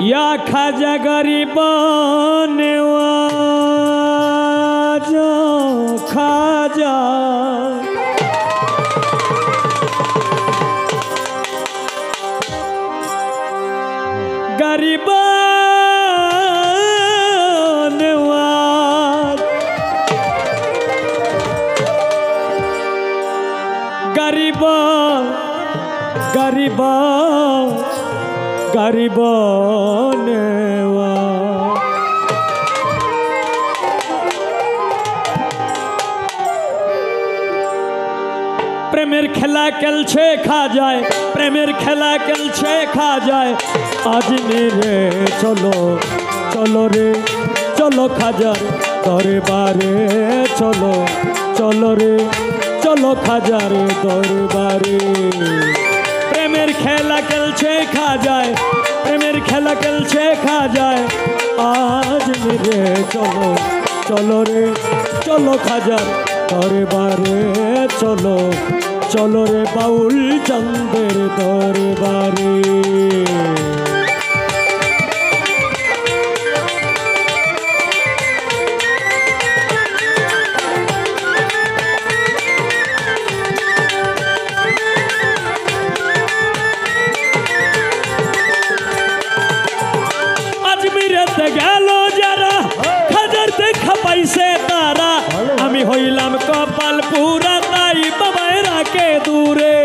या खाजा गरीब नेवाज खाजा गरीब नेवाज गरीब गरीब गरीब प्रेमेर खेला खेलछे खा जाए प्रेमेर खेला खेलछे खा जाए आज मेरे चलो चलो रे चलो खाजार दरबारे चलो चलो रे चलो खाजार दरबारे प्रेमेर खेला खेलछे खा जाए प्रेमेर खेला खेलछे खा जाए आज मेरे चलो चलो रे चलो खाजार दरबारे चलो चलो रे बाउल चंदेर दरबारे গেল যারা খাজার দেখা পাইছে তারা আমি হইলাম কপাল পুরা তাই বাবায় রাখে দূরে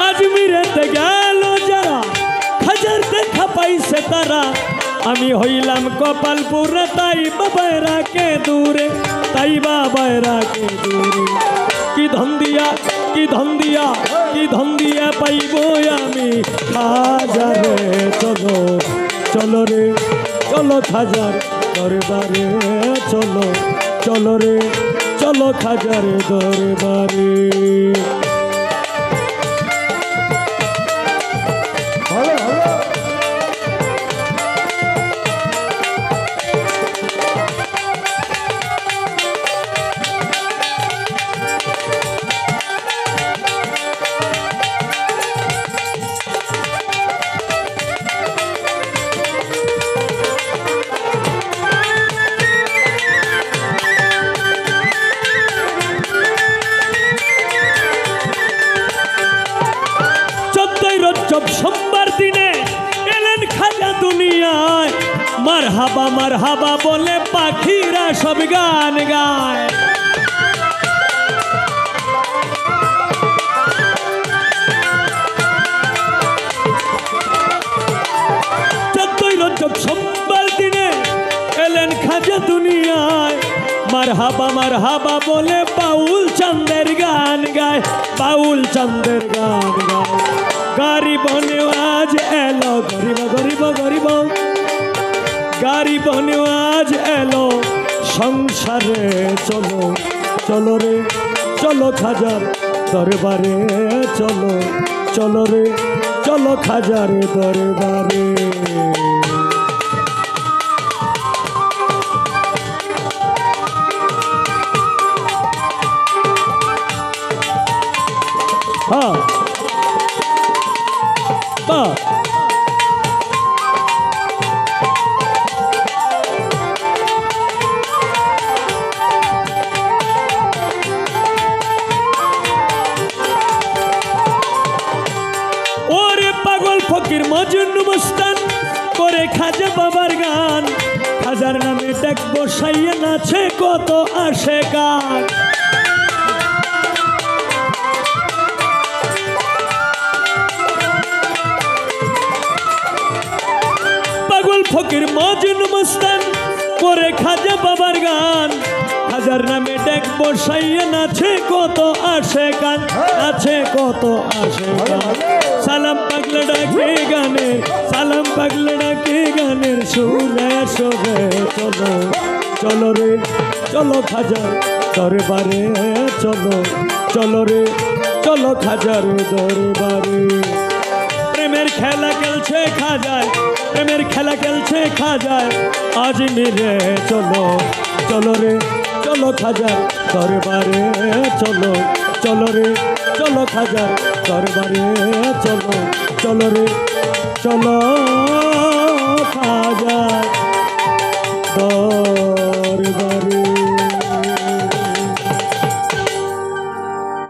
আজমিরেতে গেল যারা খাজার দেখা পাইছে তারা আমি হইলাম কপাল পুরা তাই বাবায় রাখে দূরে তাই বাবায় রাখে দূরে কি ধন দিয়া পাইব আমি খাজারে চলো চলো রে চলো খাজার দরবারে চলো চলো রে চলো খাজার দরবারে সোমবার দিনে এলেন খাজা দুনিয়ায় মারহাবা মারহাবা বলে পাখিরা সব গান গায় চোদ্দই রজব সোমবার দিনে এলেন খাজা দুনিয়ায় মারহাবা মারহাবা বলে বাউল চাঁদের গান গায় বাউল চাঁদের গান গায় गरीब नवाज एलो गरीब गरीब गरीब गरीब नवाज एलो संसारे चलो चलो रे चलो खाजार दरबारे चलो चलो रे चलो खाजार दरबारे हाँ ওরে পাগল ফকির মজনু মস্তান করে খাজা বাবার গান খাজার নামে ডাক বসাইয়া নাচে কত আসে গান ফকির মজনু মস্তান করে খাজা বাবার গান খাজার নামে ডাক বসাইয়া নাচে কত আসে গান নাচে কত আসে গান সালাম পাগলা ডাকে গানের সালাম পাগলা ডাকে গানের সুরে সুরে চলো চলো রে চলো খাজার দরবারে চলো চলো রে চলো খাজার দরবারে প্রেমের খেলা খেলছে খাজায় প্রেমের খেলা খেলছে খাজায় आज मेरे चलो चलो रे चलो চলো খাজার দরবারে চলো চলো রে চলো খাজার দরবারে চলো চলো রে চলো খাজার দরবারে